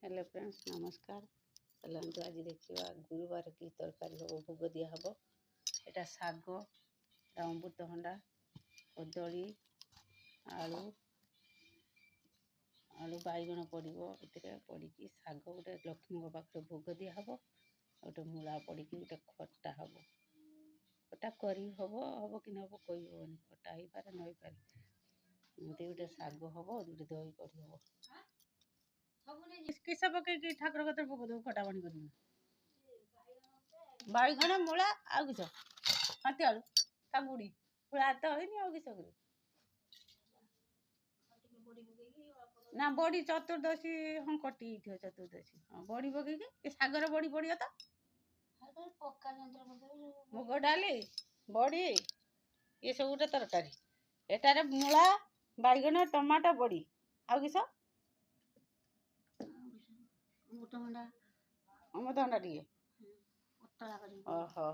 Hello friends नमस्कार। चलतु आज देखा गुरुवार की तरकारी हम भोग दिया हम यहाँ शाग अमृतभंडा कदली आलू आलू बैगण पड़ो ये पड़ी शाग गोटे लक्ष्मी पाखे भोग दिया हम गोटे मूला पड़ी गोटे खटा हम खटा करी हम हम कि हम कही हेनी खटा हो पारे न पारे गोटे शाग हम गोटे दही करी हम किस पकई ठाकुर कत भोग देव खटा पानी कर बैगण मूला आउ किस हाथी आलू काकुड़ी पूरा हाथ होनी आउ किस ना बड़ी चतुर्दशी हाँ कटी चतुर्दशी हाँ बड़ी पकईकि सागर बड़ी पड़ो तो मुग डाली बड़ी ये सब गोटे तरकारी एटार मूला बैगण टमाटो बड़ी आउ किस अमृतभंडा टे ओहो